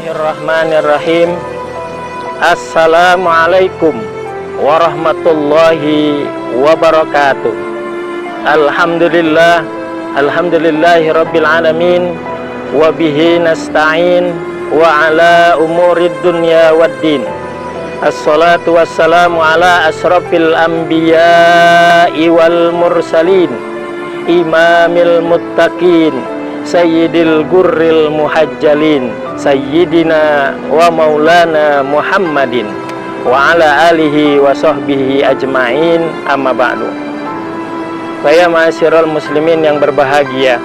Bismillahirrahmanirrahim. Assalamualaikum warahmatullahi wabarakatuh. Alhamdulillahi rabbil alamin. Wabihi nasta'in wa ala umurid dunya waddin. Assalatu wassalamu ala asrafil anbiya'i wal mursalin, imamil muttaqin, sayyidil gurril muhajjalin, sayyidina wa maulana Muhammadin wa ala alihi wa sahbihi ajma'in, amma ba'du. Saya ma'asyiral muslimin yang berbahagia,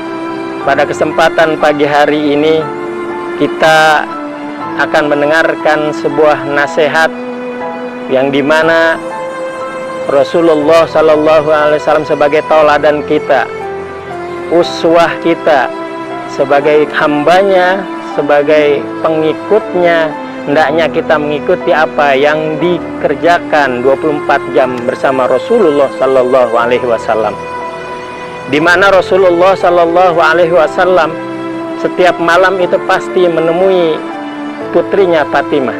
pada kesempatan pagi hari ini kita akan mendengarkan sebuah nasihat yang dimana Rasulullah Sallallahu Alaihi Wasallam sebagai tauladan kita, uswah kita, sebagai hambanya, sebagai pengikutnya, hendaknya kita mengikuti apa yang dikerjakan 24 jam bersama Rasulullah Sallallahu Alaihi Wasallam, di mana Rasulullah Sallallahu Alaihi Wasallam setiap malam itu pasti menemui putrinya Fatimah.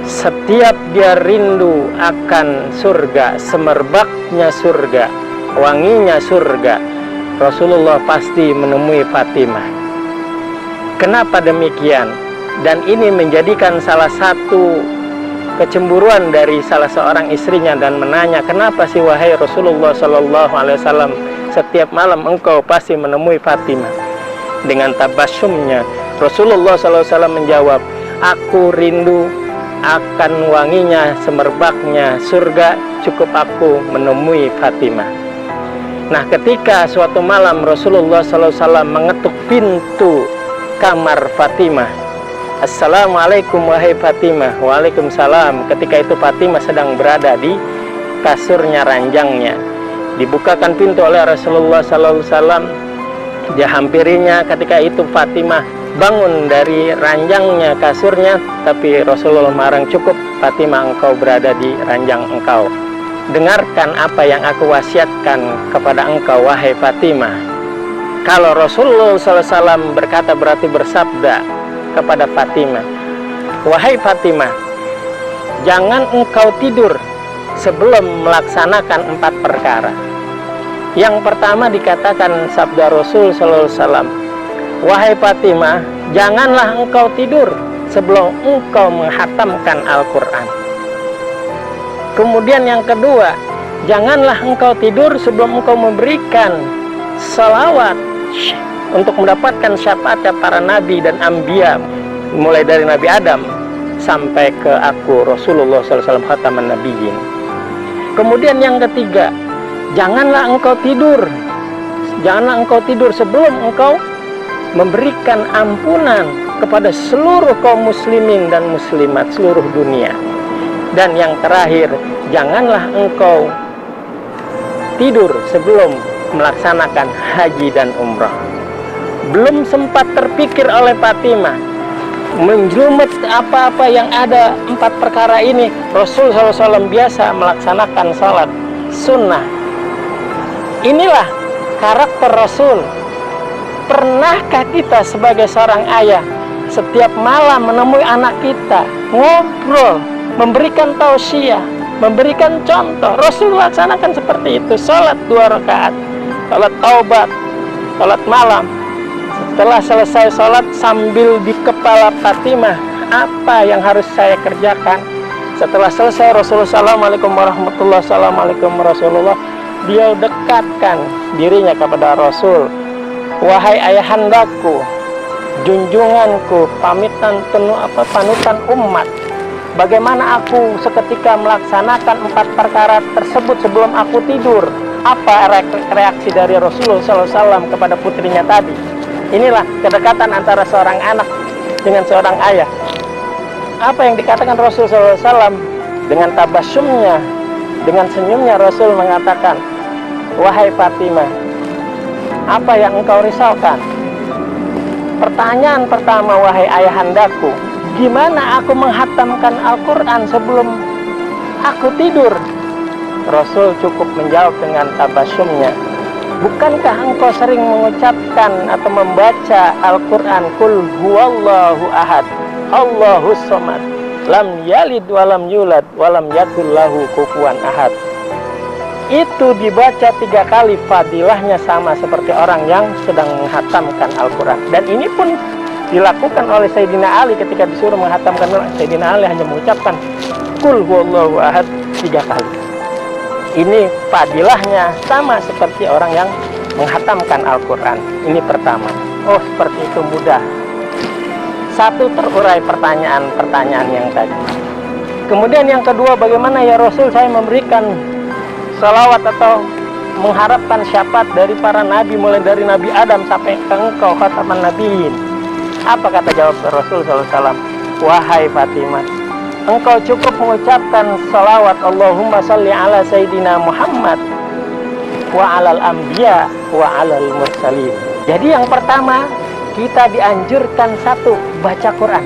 Setiap dia rindu akan surga, semerbaknya surga, wanginya surga, Rasulullah pasti menemui Fatimah. Kenapa demikian? Dan ini menjadikan salah satu kecemburuan dari salah seorang istrinya, dan menanya, kenapa sih wahai Rasulullah Sallallahu Alaihi Wasallam setiap malam engkau pasti menemui Fatimah? Dengan tabassumnya Rasulullah Sallallahu Alaihi Wasallam menjawab, aku rindu akan wanginya, semerbaknya surga, cukup aku menemui Fatimah. Nah, ketika suatu malam Rasulullah Sallallahu Alaihi Wasallam mengetuk pintu kamar Fatimah, Assalamualaikum wahai Fatimah. Waalaikumsalam. Ketika itu Fatimah sedang berada di kasurnya, ranjangnya. Dibukakan pintu oleh Rasulullah Sallallahu Alaihi Wasallam, dia hampirinya. Ketika itu Fatimah bangun dari ranjangnya, kasurnya, tapi Rasulullah marang, cukup Fatimah, engkau berada di ranjang engkau. Dengarkan apa yang aku wasiatkan kepada engkau wahai Fatimah. Kalau Rasulullah SAW berkata, berarti bersabda kepada Fatimah, wahai Fatimah, jangan engkau tidur sebelum melaksanakan 4 perkara. Yang pertama dikatakan sabda Rasul SAW, wahai Fatimah, janganlah engkau tidur sebelum engkau menghatamkan Al-Quran. Kemudian yang kedua, janganlah engkau tidur sebelum engkau memberikan salawat untuk mendapatkan syafaat para nabi dan anbiya, mulai dari Nabi Adam sampai ke aku Rasulullah SAW khataman nabiyyin. Kemudian yang ketiga, janganlah engkau tidur sebelum engkau memberikan ampunan kepada seluruh kaum muslimin dan muslimat seluruh dunia. Dan yang terakhir, janganlah engkau tidur sebelum melaksanakan haji dan umrah. Belum sempat terpikir oleh Fatimah menjelumet apa-apa yang ada 4 perkara ini, Rasul SAW biasa melaksanakan salat sunnah. Inilah karakter Rasul. Pernahkah kita sebagai seorang ayah setiap malam menemui anak kita, ngobrol, memberikan tausiah, memberikan contoh? Rasul laksanakan seperti itu. Salat 2 rakaat, salat taubat, salat malam. Setelah selesai salat, sambil di kepala Fatimah, apa yang harus saya kerjakan? Setelah selesai Rasulullah, Assalamualaikum warahmatullahi wabarakatuh, Assalamualaikum Rasulullah, dia dekatkan dirinya kepada Rasul. Wahai ayahandaku, junjunganku, panutan umat, bagaimana aku seketika melaksanakan 4 perkara tersebut sebelum aku tidur? Apa reaksi dari Rasulullah SAW kepada putrinya tadi? Inilah kedekatan antara seorang anak dengan seorang ayah. Apa yang dikatakan Rasulullah SAW? Dengan tabassumnya, dengan senyumnya Rasul mengatakan, wahai Fatimah, apa yang engkau risaukan? Pertanyaan pertama, wahai ayahandaku, gimana aku menghatamkan Al-Quran sebelum aku tidur? Rasul cukup menjawab dengan tabassumnya, Bukankah engkau sering mengucapkan atau membaca Al-Quran, Qul huwallahu ahad, Allahus somad, lam yalid walam yulad walam yakul lahu kufuwan ahad. Itu dibaca 3 kali, fadilahnya sama seperti orang yang sedang menghatamkan Al-Quran. Dan ini pun dilakukan oleh Sayyidina Ali ketika disuruh menghatamkan. Sayyidina Ali hanya mengucapkan Qul huwallahu ahad 3 kali. Ini fadilahnya sama seperti orang yang menghatamkan Al-Quran. Ini pertama. Oh, seperti itu, mudah. Satu, terurai pertanyaan-pertanyaan yang tadi. Kemudian yang kedua, bagaimana ya Rasul saya memberikan salawat atau mengharapkan syafaat dari para nabi, mulai dari Nabi Adam sampai ke engkau khataman nabiin. Apa kata jawab Rasul SAW? Wahai Fatimah, engkau cukup mengucapkan salawat Allahumma salli ala Sayyidina Muhammad wa alal anbiya wa alal mursalin. Jadi yang pertama, kita dianjurkan satu, baca Quran.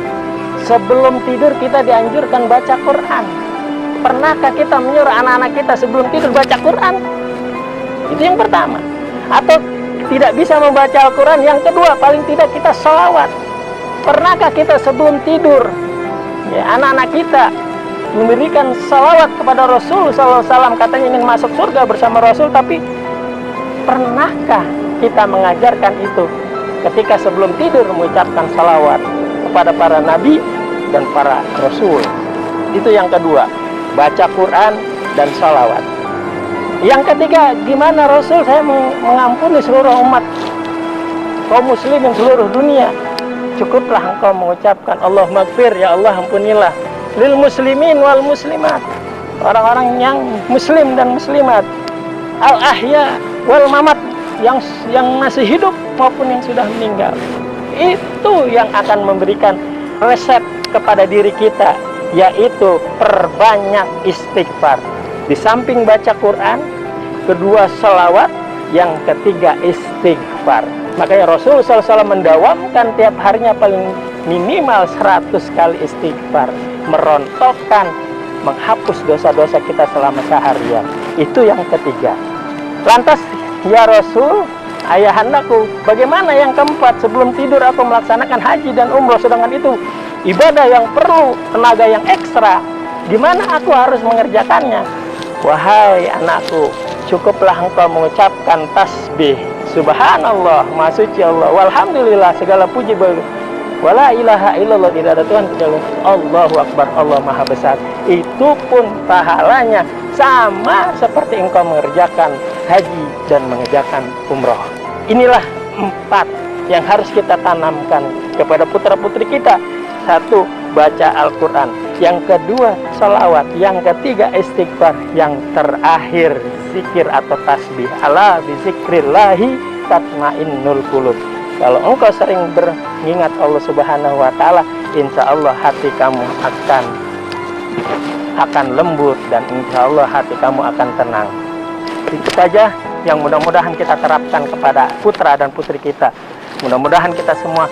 Sebelum tidur kita dianjurkan baca Quran. Pernahkah kita menyuruh anak-anak kita sebelum tidur baca Quran? Itu yang pertama. Atau tidak bisa membaca Al-Quran, yang kedua, paling tidak kita sholawat. Pernahkah kita sebelum tidur, ya, anak-anak kita memberikan salawat kepada Rasul SAW, katanya ingin masuk surga bersama Rasul, tapi pernahkah kita mengajarkan itu ketika sebelum tidur mengucapkan salawat kepada para nabi dan para Rasul? Itu yang kedua, baca Quran dan salawat. Yang ketiga, gimana Rasul saya mengampuni seluruh umat kaum muslimin seluruh dunia? Cukuplah engkau mengucapkan Allahumma gfir, ya Allah ampunilah, lil muslimin wal muslimat, orang-orang yang muslim dan muslimat, al ahya wal mamat, yang masih hidup maupun yang sudah meninggal. Itu yang akan memberikan resep kepada diri kita, yaitu perbanyak istighfar. Di samping baca Quran, kedua salawat, yang ketiga istighfar. Makanya Rasul SAW mendawamkan tiap harinya paling minimal 100 kali istighfar, merontokkan, menghapus dosa-dosa kita selama seharian. Itu yang ketiga. Lantas, ya Rasul, ayahandaku, bagaimana yang keempat? Sebelum tidur aku melaksanakan haji dan umroh, sedangkan itu ibadah yang perlu tenaga yang ekstra. Gimana aku harus mengerjakannya? Wahai anakku, cukuplah engkau mengucapkan tasbih, subhanallah, maha suci Allah, walhamdulillah, segala puji bagi, wala ilaha illallah, tidak ada Tuhan kecuali Allahu Akbar, Allah maha besar. Itu pun pahalanya sama seperti engkau mengerjakan haji dan mengerjakan umroh. Inilah 4 yang harus kita tanamkan kepada putra-putri kita. 1, baca Al-Quran. Yang kedua, salawat. Yang ketiga, istighfar. Yang terakhir, zikir atau tasbih. Ala bizikrillahi tatmainnul qulub. Kalau engkau sering mengingat Allah Subhanahu wa Ta'ala, insya Allah hati kamu akan lembut, dan insya Allah hati kamu akan tenang. Itu saja yang mudah-mudahan kita terapkan kepada putra dan putri kita. Mudah-mudahan kita semua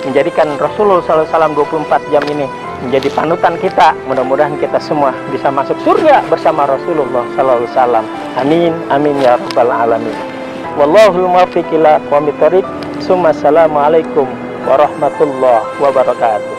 menjadikan Rasulullah SAW 24 jam ini menjadi panutan kita. Mudah-mudahan kita semua bisa masuk surga bersama Rasulullah SAW. Amin, amin ya rabbal alamin. Wallahul muwaffiq ila aqwamit thoriq. Assalamualaikum warahmatullahi wabarakatuh.